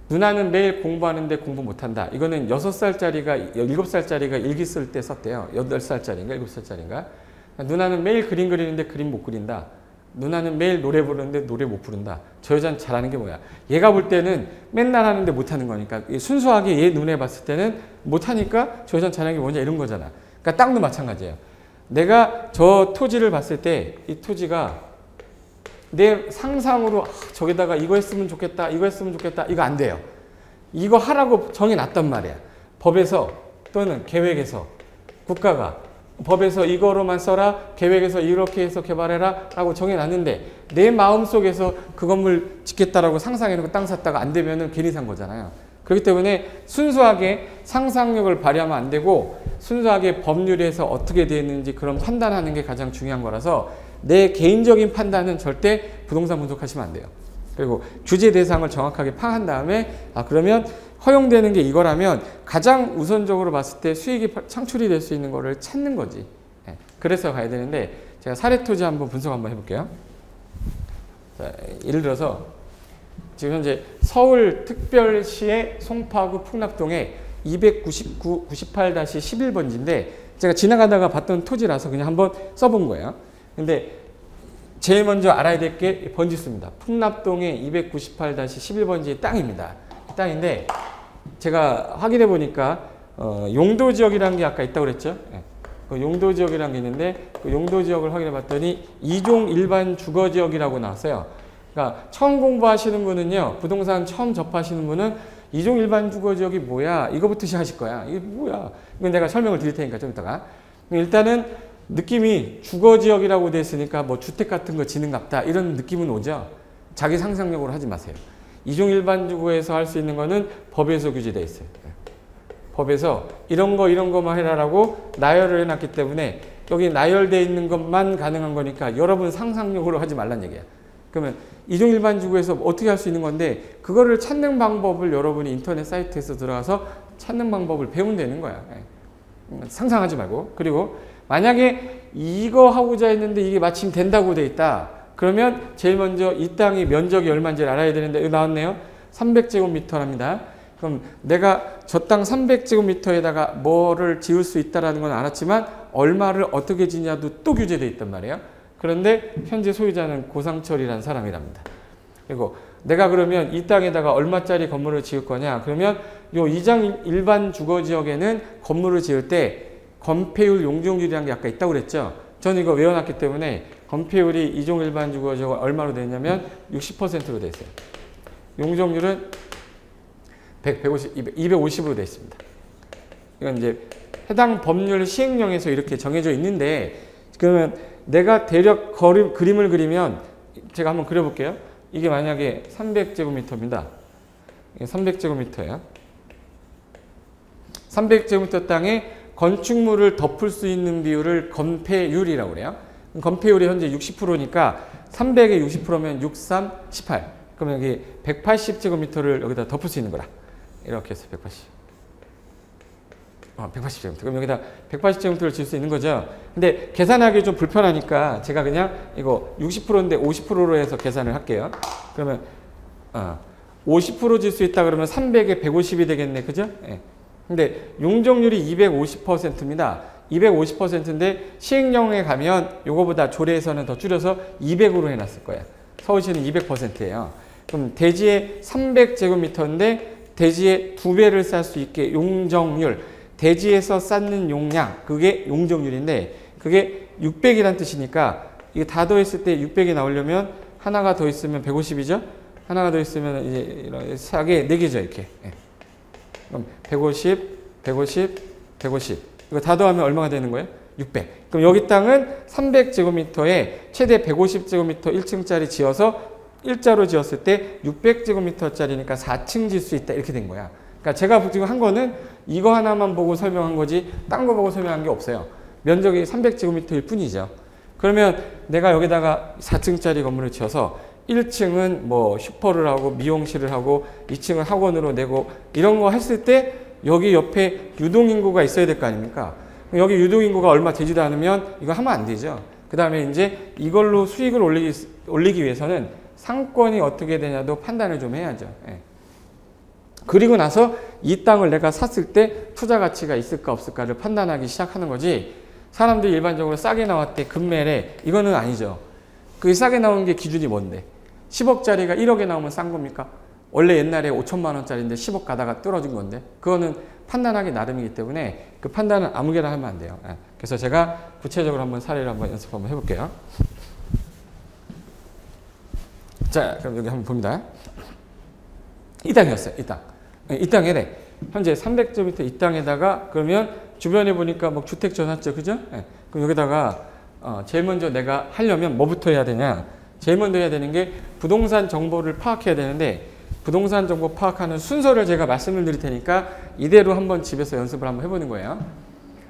누나는 매일 공부하는데 공부 못한다. 이거는 6살짜리가 7살짜리가 일기 쓸 때 썼대요. 8살짜리인가 7살짜리인가. 누나는 매일 그림 그리는데 그림 못 그린다. 누나는 매일 노래 부르는데 노래 못 부른다. 저 여자는 잘하는 게 뭐야. 얘가 볼 때는 맨날 하는데 못하는 거니까 순수하게 얘 눈에 봤을 때는 못하니까 저 여자는 잘하는 게 뭐냐 이런 거잖아. 그러니까 땅도 마찬가지예요. 내가 저 토지를 봤을 때 이 토지가 내 상상으로 저기다가 이거 했으면 좋겠다, 이거 했으면 좋겠다, 이거 안 돼요. 이거 하라고 정해놨단 말이야. 법에서 또는 계획에서 국가가 법에서 이거로만 써라, 계획에서 이렇게 해서 개발해라 라고 정해놨는데 내 마음속에서 그 건물 짓겠다라고 상상해놓고 땅 샀다가 안 되면은 괜히 산 거잖아요. 그렇기 때문에 순수하게 상상력을 발휘하면 안 되고 순수하게 법률에서 어떻게 되어 있는지 그런 판단하는 게 가장 중요한 거라서 내 개인적인 판단은 절대 부동산 분석하시면 안 돼요. 그리고 규제 대상을 정확하게 파악한 다음에 그러면 허용되는 게 이거라면 가장 우선적으로 봤을 때 수익이 창출이 될 수 있는 거를 찾는 거지. 그래서 가야 되는데 제가 사례 토지 한번 분석 한번 해볼게요. 자, 예를 들어서 지금 현재 서울특별시의 송파구 풍납동에 298-11번지인데 제가 지나가다가 봤던 토지라서 그냥 한번 써본 거예요. 근데 제일 먼저 알아야 될 게 번지수입니다. 풍납동의 298-11번지의 땅입니다. 땅인데 제가 확인해 보니까 용도지역이라는 게 아까 있다고 그랬죠. 그 용도지역이라는 게 있는데 그 용도지역을 확인해 봤더니 2종 일반 주거지역이라고 나왔어요. 그러니까 처음 공부하시는 분은요, 부동산 처음 접하시는 분은 2종 일반 주거지역이 뭐야? 이거부터 시작하실 거야. 이게 뭐야? 이건 내가 설명을 드릴 테니까 좀 이따가. 일단은 느낌이 주거지역이라고 돼 있으니까 뭐 주택 같은 거 지능갑다 이런 느낌은 오죠. 자기 상상력으로 하지 마세요. 2종 일반 주거에서 할 수 있는 거는 법에서 규제되어 있어요. 법에서 이런 거만 해라라고 나열을 해놨기 때문에 여기 나열되어 있는 것만 가능한 거니까 여러분 상상력으로 하지 말란 얘기야. 그러면 2종 일반 주거에서 어떻게 할 수 있는 건데 그거를 찾는 방법을 여러분이 인터넷 사이트에서 들어가서 찾는 방법을 배우면 되는 거야. 상상하지 말고. 그리고 만약에 이거 하고자 했는데 이게 마침 된다고 돼 있다. 그러면 제일 먼저 이 땅이 면적이 얼마인지를 알아야 되는데 여기 나왔네요. 300제곱미터랍니다. 그럼 내가 저 땅 300제곱미터에다가 뭐를 지을 수 있다는 건 알았지만 얼마를 어떻게 지냐도 또 규제되어 있단 말이에요. 그런데 현재 소유자는 고상철이라는 사람이랍니다. 그리고 내가 그러면 이 땅에다가 얼마짜리 건물을 지을 거냐? 그러면 요 2장 일반 주거지역에는 건물을 지을 때 건폐율, 용적률이라는 게 아까 있다고 그랬죠? 저는 이거 외워놨기 때문에 건폐율이 2종 일반 주거지역은 얼마로 되어 있냐면 60%로 되어 있어요. 용적률은 250으로 되어 있습니다. 이건 이제 해당 법률 시행령에서 이렇게 정해져 있는데 그러면 내가 대략 그림을 그리면 제가 한번 그려볼게요. 이게 만약에 300제곱미터입니다. 이게 300제곱미터예요. 300제곱미터 땅에 건축물을 덮을 수 있는 비율을 건폐율이라고 그래요. 건폐율이 현재 60%니까 300에 60%면 6, 3, 18. 그러면 여기 180제곱미터를 여기다 덮을 수 있는 거라. 이렇게 해서 180제곱미터. 그럼 여기다 180제곱미터를 지을 수 있는 거죠. 근데 계산하기 좀 불편하니까 제가 그냥 이거 60%인데 50%로 해서 계산을 할게요. 그러면 50% 질 수 있다 그러면 300에 150이 되겠네. 그죠? 예. 근데 용적률이 250%입니다. 250%인데 시행령에 가면 요거보다 조례에서는 더 줄여서 200으로 해놨을 거예요. 서울시는 200%예요. 그럼 대지의 300제곱미터인데 대지의 2배를 쌓을 수 있게 용적률, 대지에서 쌓는 용량, 그게 용적률인데 그게 600이란 뜻이니까 이게 다 더했을 때 600이 나오려면 하나가 더 있으면 150이죠? 하나가 더 있으면 이제 이렇게 싸게 4개죠, 이렇게. 그럼 150, 150, 150. 이거 다 더하면 얼마가 되는 거예요? 600. 그럼 여기 땅은 300제곱미터에 최대 150제곱미터 1층짜리 지어서 일자로 지었을 때 600제곱미터짜리니까 4층 질 수 있다. 이렇게 된 거야. 그러니까 제가 지금 한 거는 이거 하나만 보고 설명한 거지 딴 거 보고 설명한 게 없어요. 면적이 300제곱미터일 뿐이죠. 그러면 내가 여기다가 4층짜리 건물을 지어서 1층은 뭐 슈퍼를 하고 미용실을 하고 2층은 학원으로 내고 이런 거 했을 때 여기 옆에 유동인구가 있어야 될 거 아닙니까? 여기 유동인구가 얼마 되지도 않으면 이거 하면 안 되죠. 그 다음에 이제 이걸로 수익을 올리기 위해서는 상권이 어떻게 되냐도 판단을 좀 해야죠. 예. 그리고 나서 이 땅을 내가 샀을 때 투자 가치가 있을까 없을까를 판단하기 시작하는 거지 사람들이 일반적으로 싸게 나왔대 급매래 이거는 아니죠. 그 싸게 나오는 게 기준이 뭔데? 10억짜리가 1억에 나오면 싼 겁니까? 원래 옛날에 5천만 원짜리인데 10억 가다가 떨어진 건데 그거는 판단하기 나름이기 때문에 그 판단은 아무개나 하면 안 돼요. 예. 그래서 제가 구체적으로 한번 사례를 한번 연습 한번 해볼게요. 자, 그럼 여기 한번 봅니다. 이 땅이었어요. 이 땅. 이 땅에 현재 300제곱미터 이 땅에다가 그러면 주변에 보니까 뭐 주택 지어놨죠. 그죠? 예. 그럼 여기다가 제일 먼저 내가 하려면 뭐부터 해야 되냐? 제일 먼저 해야 되는 게 부동산 정보를 파악해야 되는데 부동산 정보 파악하는 순서를 제가 말씀을 드릴 테니까 이대로 한번 집에서 연습을 한번 해보는 거예요.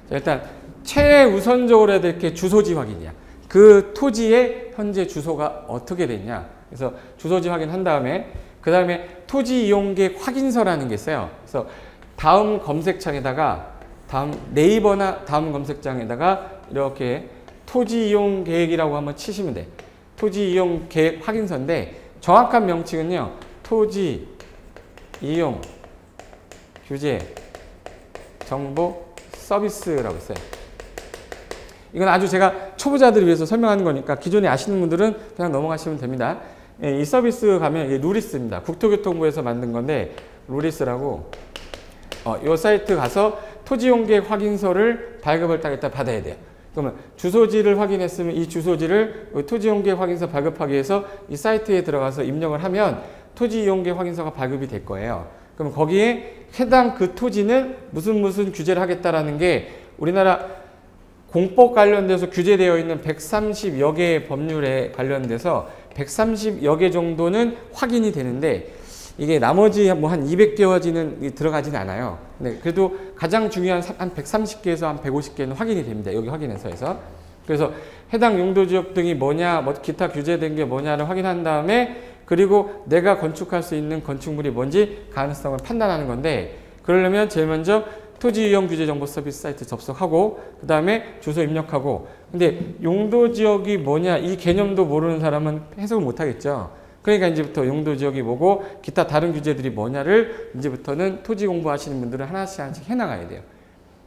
자, 일단 최우선적으로 해야 될 게 주소지 확인이야. 그 토지의 현재 주소가 어떻게 됐냐? 그래서 주소지 확인한 다음에 그 다음에 토지 이용 계획 확인서라는 게 있어요. 그래서 다음 검색창에다가 네이버나 다음 검색창에다가 이렇게 토지 이용 계획이라고 한번 치시면 돼. 토지 이용 계획 확인서인데 정확한 명칭은요. 토지 이용 규제 정보 서비스라고 있어요. 이건 아주 제가 초보자들을 위해서 설명하는 거니까 기존에 아시는 분들은 그냥 넘어가시면 됩니다. 이 서비스 가면 루리스입니다. 국토교통부에서 만든 건데 루리스라고 이 사이트 가서 토지용계획 확인서를 발급을 딱 일단 받아야 돼요. 그러면 주소지를 확인했으면 이 주소지를 토지용계획 확인서 발급하기 위해서 이 사이트에 들어가서 입력을 하면 토지이용계획 확인서가 발급이 될 거예요. 그럼 거기에 해당 그 토지는 무슨 규제를 하겠다라는 게 우리나라 공법 관련돼서 규제되어 있는 130여 개의 법률에 관련돼서 130여 개 정도는 확인이 되는데 이게 나머지 뭐 한 200개까지는 들어가지는 않아요. 근데 그래도 가장 중요한 한 130개에서 한 150개는 확인이 됩니다. 여기 확인해서. 그래서 해당 용도지역 등이 뭐냐, 뭐 기타 규제된 게 뭐냐를 확인한 다음에 그리고 내가 건축할 수 있는 건축물이 뭔지 가능성을 판단하는 건데 그러려면 제일 먼저 토지이용규제정보서비스 사이트 접속하고 그 다음에 주소 입력하고 근데 용도지역이 뭐냐 이 개념도 모르는 사람은 해석을 못하겠죠. 그러니까 이제부터 용도지역이 뭐고 기타 다른 규제들이 뭐냐를 이제부터는 토지 공부하시는 분들은 하나씩 해나가야 돼요.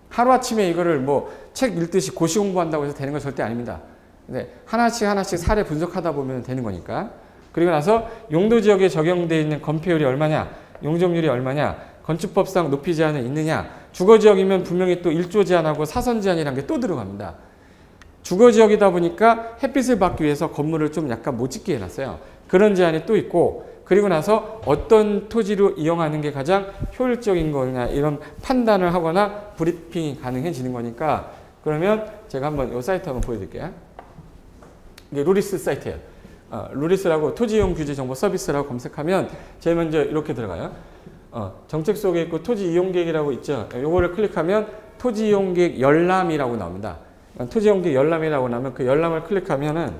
하루아침에 이거를 뭐 책 읽듯이 고시 공부한다고 해서 되는 건 절대 아닙니다. 근데 하나씩 사례 분석하다 보면 되는 거니까. 그리고 나서 용도지역에 적용되어 있는 건폐율이 얼마냐, 용적률이 얼마냐, 건축법상 높이 제한은 있느냐, 주거지역이면 분명히 또 1조 제한하고 사선 제한이라는 게 또 들어갑니다. 주거지역이다 보니까 햇빛을 받기 위해서 건물을 좀 약간 못 짓게 해놨어요. 그런 제한이 또 있고 그리고 나서 어떤 토지로 이용하는 게 가장 효율적인 거냐 이런 판단을 하거나 브리핑이 가능해지는 거니까 그러면 제가 한번 이 사이트 한번 보여드릴게요. 이게 루리스 사이트예요. 루리스라고 토지이용 규제 정보 서비스라고 검색하면 제일 먼저 이렇게 들어가요. 정책 속에 있고 토지 이용 계획이라고 있죠. 요거를 클릭하면 토지 이용 계획 열람이라고 나옵니다. 토지 이용 계획 열람이라고 나오면 그 열람을 클릭하면은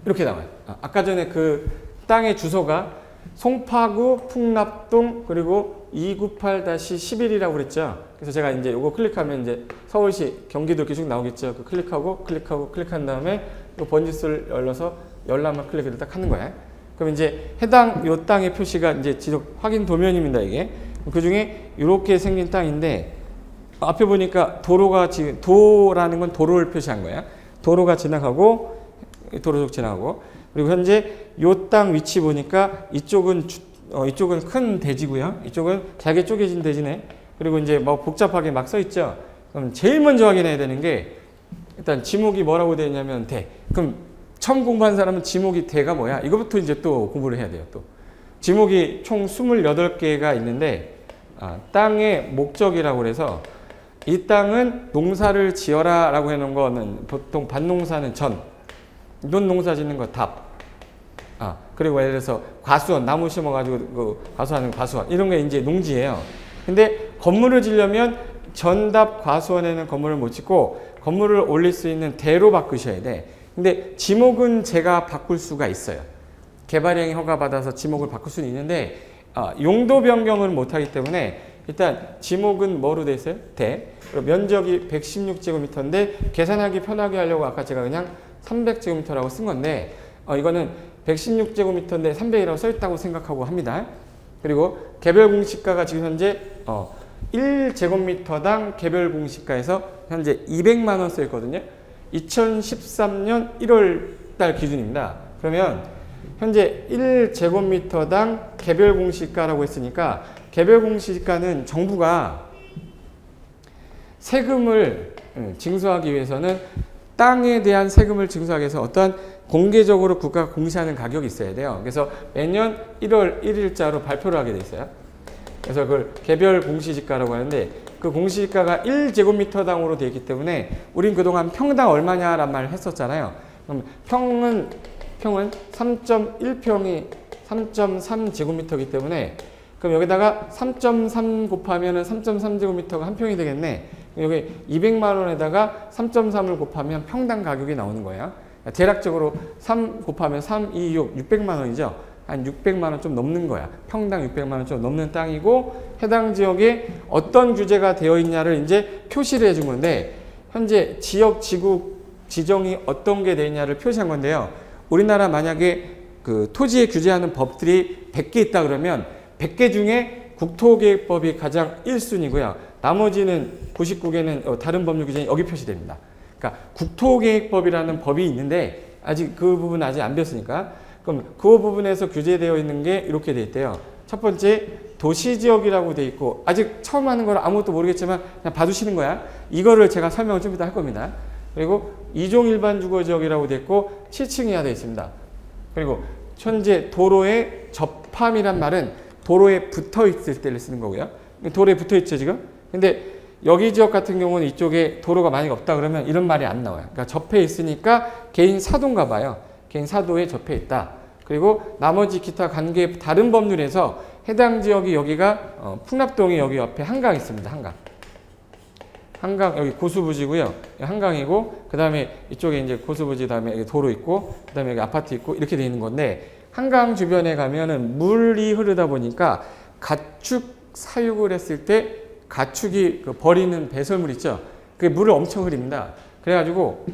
이렇게 나와요. 아까 전에 그 땅의 주소가 송파구 풍납동 그리고 298-11이라고 그랬죠. 그래서 제가 이제 요거 클릭하면 이제 서울시 경기도 이렇게 쭉 나오겠죠. 그 클릭한 다음에 요 번지수를 열러서 열람을 클릭을 딱 하는 거예요. 그럼 이제 해당 요 땅의 표시가 이제 지적 확인 도면입니다, 이게. 그 중에 이렇게 생긴 땅인데 앞에 보니까 도로가 지금 도라는 건 도로를 표시한 거예요. 도로가 지나가고 도로쪽 지나가고 그리고 현재 요 땅 위치 보니까 이쪽은 큰 대지고요. 이쪽은 잘게 쪼개진 대지네. 그리고 이제 뭐 복잡하게 막 써 있죠. 그럼 제일 먼저 확인해야 되는 게 일단 지목이 뭐라고 되어 있냐면 대. 그럼 처음 공부한 사람은 지목이 대가 뭐야? 이거부터 이제 또 공부를 해야 돼요. 또 지목이 총 28개가 있는데 땅의 목적이라고 그래서 이 땅은 농사를 지어라 라고 해놓은 거는 보통 밭농사는 전, 논농사 짓는 거 답. 그리고 예를 들어서 과수원, 나무 심어가지고 그 과수하는 과수원 이런 게 이제 농지예요. 근데 건물을 지려면 전답 과수원에는 건물을 못 짓고 건물을 올릴 수 있는 대로 바꾸셔야 돼. 근데 지목은 제가 바꿀 수가 있어요. 개발행위 허가 받아서 지목을 바꿀 수는 있는데 용도 변경을 못하기 때문에 일단 지목은 뭐로 돼 있어요? 대. 그리고 면적이 116제곱미터인데 계산하기 편하게 하려고 아까 제가 그냥 300제곱미터라고 쓴 건데 이거는 116제곱미터인데 300이라고 써 있다고 생각하고 합니다. 그리고 개별 공시가가 지금 현재 1제곱미터당 개별 공시가에서 현재 200만 원 써 있거든요. 2013년 1월 달 기준입니다. 그러면 현재 1제곱미터당 개별 공시가라고 했으니까 개별 공시가는 정부가 세금을 징수하기 위해서는 땅에 대한 세금을 징수하기 위해서 어떠한 공개적으로 국가가 공시하는 가격이 있어야 돼요. 그래서 매년 1월 1일자로 발표를 하게 돼 있어요. 그래서 그걸 개별 공시지가라고 하는데 그 공시지가가 1제곱미터당으로 되어 있기 때문에 우린 그동안 평당 얼마냐란 말을 했었잖아요. 그럼 평은 3.1평이 3.3제곱미터이기 때문에 그럼 여기다가 3.3 곱하면 3.3제곱미터가 한 평이 되겠네. 여기 200만 원에다가 3.3을 곱하면 평당 가격이 나오는 거예요. 대략적으로 3 곱하면 3, 2, 6, 600만 원이죠. 한 600만 원 좀 넘는 거야. 평당 600만 원 좀 넘는 땅이고 해당 지역에 어떤 규제가 되어 있냐를 이제 표시를 해준 건데 현재 지역 지구 지정이 어떤 게 되어 있냐를 표시한 건데요. 우리나라 만약에 그 토지에 규제하는 법들이 100개 있다 그러면 100개 중에 국토계획법이 가장 1순위고요. 나머지는 99개는 다른 법률 규정이 여기 표시됩니다. 그러니까 국토계획법이라는 법이 있는데 아직 그 부분 아직 안 배웠으니까 그럼 그 부분에서 규제되어 있는 게 이렇게 돼 있대요. 첫 번째 도시지역이라고 돼 있고 아직 처음 하는 거라 아무것도 모르겠지만 그냥 봐두시는 거야. 이거를 제가 설명을 좀 이따 할 겁니다. 그리고 2종 일반 주거지역이라고 돼 있고 7층 이하 되어 있습니다. 그리고 현재 도로에 접함이란 말은 도로에 붙어 있을 때를 쓰는 거고요. 도로에 붙어 있죠 지금. 근데 여기 지역 같은 경우는 이쪽에 도로가 만약에 없다 그러면 이런 말이 안 나와요. 그러니까 접해 있으니까 개인 사도인가 봐요. 개인 사도에 접해 있다. 그리고 나머지 기타 관계 다른 법률에서 해당 지역이 여기가 풍납동이 여기 옆에 한강 있습니다. 한강 여기 고수부지고요. 한강이고 그 다음에 이쪽에 이제 고수부지 다음에 여기 도로 있고 그 다음에 여기 아파트 있고 이렇게 돼 있는 건데 한강 주변에 가면은 물이 흐르다 보니까 가축 사육을 했을 때 가축이 그 버리는 배설물 있죠. 그게 물을 엄청 흐립니다. 그래가지고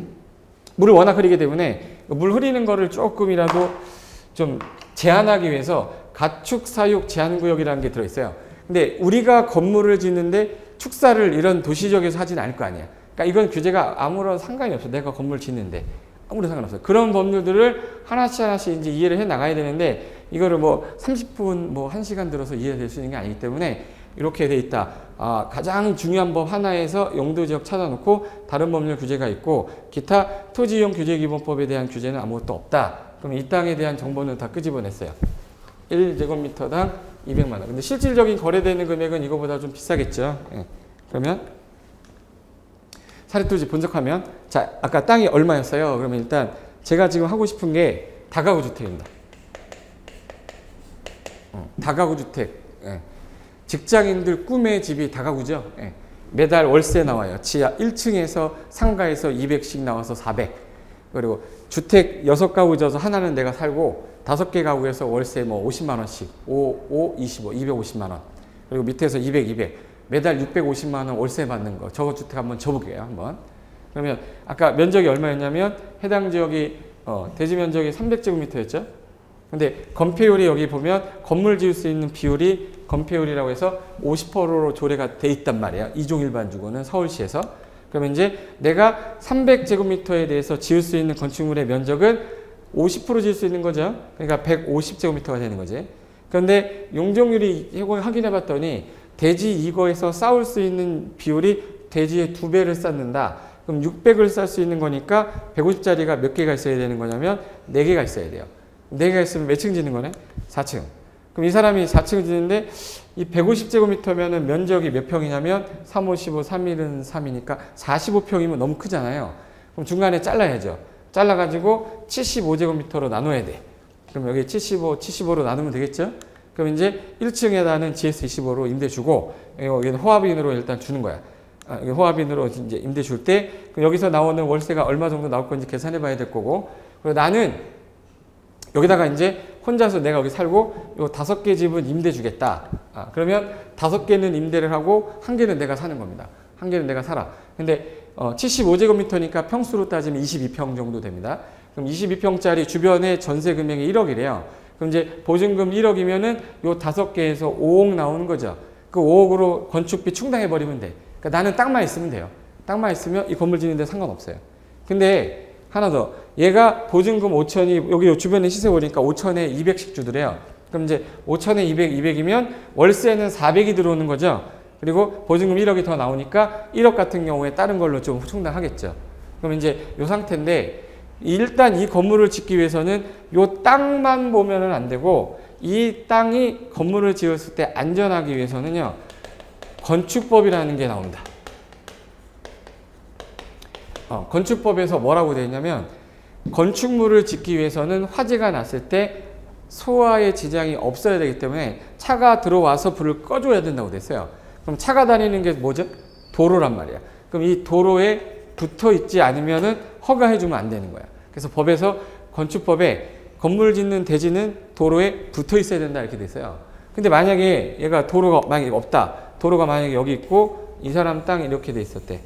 물을 워낙 흐리기 때문에 물 흐리는 거를 조금이라도 좀 제한하기 위해서 가축 사육 제한구역이라는 게 들어있어요. 근데 우리가 건물을 짓는데 축사를 이런 도시지역에서 하진 않을 거 아니야. 그러니까 이건 규제가 아무런 상관이 없어. 내가 건물 짓는데 아무런 상관없어요. 그런 법률들을 하나씩 이제 이해를 해 나가야 되는데 이거를 뭐 30분 뭐 1시간 들어서 이해될 수 있는 게 아니기 때문에 이렇게 돼 있다. 가장 중요한 법 하나에서 용도지역 찾아놓고 다른 법률 규제가 있고 기타 토지이용 규제기본법에 대한 규제는 아무것도 없다. 그럼 이 땅에 대한 정보는 다 끄집어냈어요. 1제곱미터당 200만 원. 근데 실질적인 거래되는 금액은 이거보다 좀 비싸겠죠. 예. 그러면 사립토지 분석하면 자 아까 땅이 얼마였어요? 그러면 일단 제가 지금 하고 싶은 게 다가구 주택입니다. 다가구 주택. 예. 직장인들 꿈의 집이 다가구죠. 예. 매달 월세 나와요. 지하 1층에서 상가에서 200씩 나와서 400. 그리고 주택 6가구 져서 하나는 내가 살고 5개 가구에서 월세 뭐 50만 원씩 5, 25, 250만 원. 그리고 밑에서 200, 200. 매달 650만 원 월세 받는 거. 저거 주택 한번 줘볼게요. 한번. 그러면 아까 면적이 얼마였냐면 해당 지역이 대지 면적이 300제곱미터였죠. 근데 건폐율이 여기 보면 건물 지을 수 있는 비율이 건폐율이라고 해서 50%로 조례가 돼 있단 말이에요. 2종 일반 주거는 서울시에서. 그러면 이제 내가 300제곱미터에 대해서 지을 수 있는 건축물의 면적은 50% 지을 수 있는 거죠. 그러니까 150제곱미터가 되는 거지. 그런데 용적률이 확인해 봤더니 대지 이거에서 쌓을 수 있는 비율이 대지의 2배를 쌓는다. 그럼 600을 쌓을 수 있는 거니까 150짜리가 몇 개가 있어야 되는 거냐면 4개가 있어야 돼요. 4개가 있으면 몇 층 짓는 거네? 4층. 그럼 이 사람이 4층을 짓는데 이 150제곱미터면은 면적이 몇 평이냐면 3, 5, 15, 3, 1은 3이니까 45평이면 너무 크잖아요. 그럼 중간에 잘라야죠. 잘라가지고 75제곱미터로 나눠야 돼. 그럼 여기 75로 나누면 되겠죠? 그럼 이제 1층에다는 GS25로 임대 주고 여기는 호합인으로 일단 주는 거야. 여기 호합인으로 이제 임대 줄 때 여기서 나오는 월세가 얼마 정도 나올 건지 계산해 봐야 될 거고 그리고 나는 여기다가 이제 혼자서 내가 여기 살고 요 5개 집은 임대 주겠다. 그러면 5개는 임대를 하고 1개는 내가 사는 겁니다. 1개는 내가 살아. 근데 75제곱미터니까 평수로 따지면 22평 정도 됩니다. 그럼 22평짜리 주변에 전세 금액이 1억이래요. 그럼 이제 보증금 1억이면은 요 5개에서 5억 나오는 거죠. 그 5억으로 건축비 충당해 버리면 돼. 그러니까 나는 땅만 있으면 돼요. 땅만 있으면 이 건물 짓는데 상관없어요. 근데 하나 더. 얘가 보증금 5천이 여기 주변에 시세 보니까 5천에 200씩 주더래요. 그럼 이제 5천에 200, 200이면 월세는 400이 들어오는 거죠. 그리고 보증금 1억이 더 나오니까 1억 같은 경우에 다른 걸로 좀 충당하겠죠. 그럼 이제 요 상태인데 일단 이 건물을 짓기 위해서는 요 땅만 보면은 안 되고 이 땅이 건물을 지었을 때 안전하기 위해서는요. 건축법이라는 게 나옵니다. 건축법에서 뭐라고 되어 있냐면 건축물을 짓기 위해서는 화재가 났을 때 소화의 지장이 없어야 되기 때문에 차가 들어와서 불을 꺼줘야 된다고 됐어요. 그럼 차가 다니는 게 뭐죠? 도로란 말이야. 그럼 이 도로에 붙어 있지 않으면은 허가해주면 안 되는 거야. 그래서 법에서 건축법에 건물 짓는 대지는 도로에 붙어 있어야 된다 이렇게 돼 있어요. 근데 만약에 얘가 도로가 만약에 없다. 도로가 만약에 여기 있고 이 사람 땅이 이렇게 돼 있었대.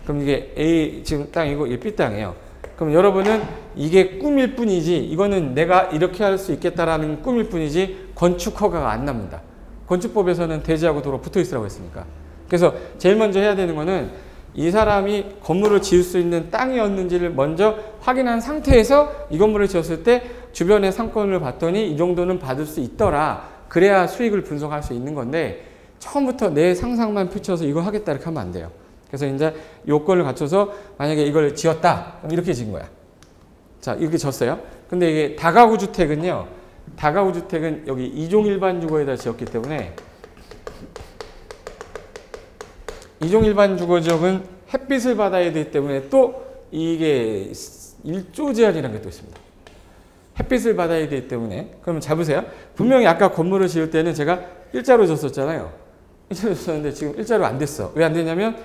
그럼 이게 A 지금 땅이고 이게 B 땅이에요. 그럼 여러분은 이게 꿈일 뿐이지 이거는 내가 이렇게 할 수 있겠다라는 꿈일 뿐이지 건축 허가가 안 납니다. 건축법에서는 대지하고 도로 붙어 있으라고 했으니까. 그래서 제일 먼저 해야 되는 거는 이 사람이 건물을 지을 수 있는 땅이었는지를 먼저 확인한 상태에서 이 건물을 지었을 때 주변의 상권을 봤더니 이 정도는 받을 수 있더라. 그래야 수익을 분석할 수 있는 건데 처음부터 내 상상만 펼쳐서 이거 하겠다 이렇게 하면 안 돼요. 그래서 이제 요건을 갖춰서 만약에 이걸 지었다. 그럼 이렇게 지은 거야. 자, 이렇게 졌어요. 근데 이게 다가구 주택은요. 다가구 주택은 여기 2종 일반 주거에다 지었기 때문에 2종 일반 주거지역은 햇빛을 받아야 되기 때문에 또 이게 일조 제한이라는 게 또 있습니다. 햇빛을 받아야 되기 때문에. 그러면 잡으세요. 분명히 아까 건물을 지을 때는 제가 일자로 졌었잖아요. 일자로 졌었는데 지금 일자로 안 됐어. 왜 안 되냐면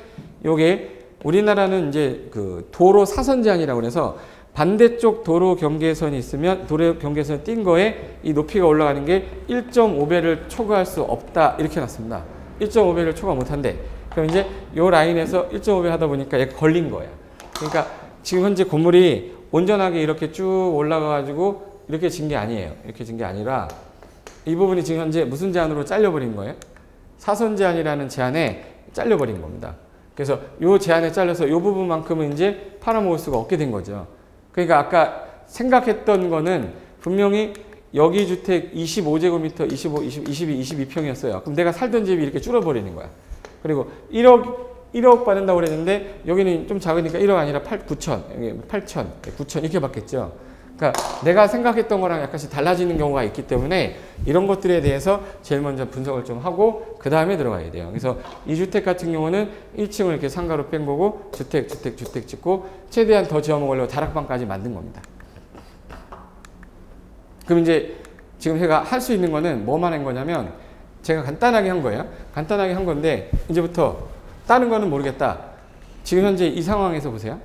요게 우리나라는 이제 그 도로 사선 제한이라고 해서 반대쪽 도로 경계선이 있으면 도로 경계선을 띈 거에 이 높이가 올라가는 게 1.5배를 초과할 수 없다 이렇게 해놨습니다. 1.5배를 초과 못한대. 그럼 이제 요 라인에서 1.5배 하다 보니까 얘가 걸린 거예요. 그러니까 지금 현재 건물이 온전하게 이렇게 쭉 올라가가지고 이렇게 진 게 아니에요. 이렇게 진 게 아니라 이 부분이 지금 현재 무슨 제한으로 잘려버린 거예요? 사선 제한이라는 제한에 잘려버린 겁니다. 그래서 요 제한에 잘려서 요 부분만큼은 이제 팔아먹을 수가 없게 된 거죠. 그러니까 아까 생각했던 거는 분명히 여기 주택 25제곱미터 22평이었어요. 그럼 내가 살던 집이 이렇게 줄어버리는 거야. 그리고 1억 받는다고 그랬는데 여기는 좀 작으니까 1억 아니라 9천, 8천, 9천 이렇게 받겠죠. 그러니까 내가 생각했던 거랑 약간씩 달라지는 경우가 있기 때문에 이런 것들에 대해서 제일 먼저 분석을 좀 하고 그 다음에 들어가야 돼요. 그래서 이 주택 같은 경우는 1층을 이렇게 상가로 뺀 거고 주택 짓고 최대한 더 지어먹으려고 다락방까지 만든 겁니다. 그럼 이제 지금 제가 할 수 있는 거는 뭐만 한 거냐면 제가 간단하게 한 거예요. 간단하게 한 건데 이제부터 다른 거는 모르겠다. 지금 현재 이 상황에서 보세요.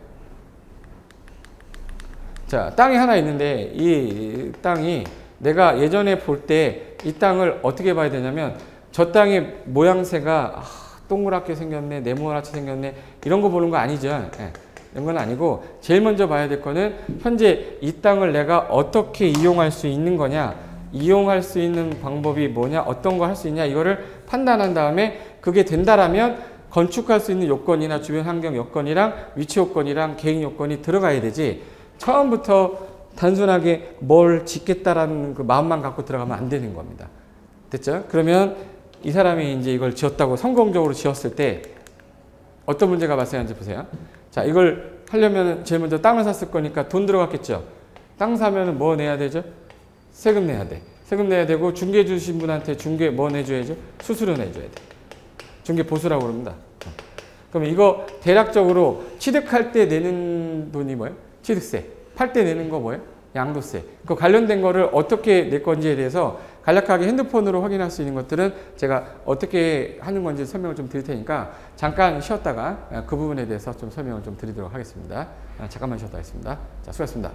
자, 땅이 하나 있는데 이 땅이 내가 예전에 볼 때 이 땅을 어떻게 봐야 되냐면 저 땅의 모양새가 동그랗게 생겼네, 네모나게 생겼네 이런 거 보는 거 아니죠. 네, 이런 건 아니고 제일 먼저 봐야 될 거는 현재 이 땅을 내가 어떻게 이용할 수 있는 거냐, 이용할 수 있는 방법이 뭐냐, 어떤 거 할 수 있냐 이거를 판단한 다음에 그게 된다라면 건축할 수 있는 요건이나 주변 환경 요건이랑 위치 요건이랑 개인 요건이 들어가야 되지 처음부터 단순하게 뭘 짓겠다라는 그 마음만 갖고 들어가면 안 되는 겁니다. 됐죠? 그러면 이 사람이 이제 이걸 지었다고 성공적으로 지었을 때 어떤 문제가 발생하는지 보세요. 자, 이걸 하려면 제일 먼저 땅을 샀을 거니까 돈 들어갔겠죠? 땅 사면 뭐 내야 되죠? 세금 내야 돼. 세금 내야 되고 중개 주신 분한테 중개 뭐 내줘야죠? 수수료 내줘야 돼. 중개 보수라고 그럽니다. 그럼 이거 대략적으로 취득할 때 내는 돈이 뭐예요? 취득세. 팔 때 내는 거 뭐예요? 양도세. 그 관련된 거를 어떻게 낼 건지에 대해서 간략하게 핸드폰으로 확인할 수 있는 것들은 제가 어떻게 하는 건지 설명을 좀 드릴 테니까 잠깐 쉬었다가 그 부분에 대해서 좀 설명을 좀 드리도록 하겠습니다. 잠깐만 쉬었다 하겠습니다. 자, 수고하셨습니다.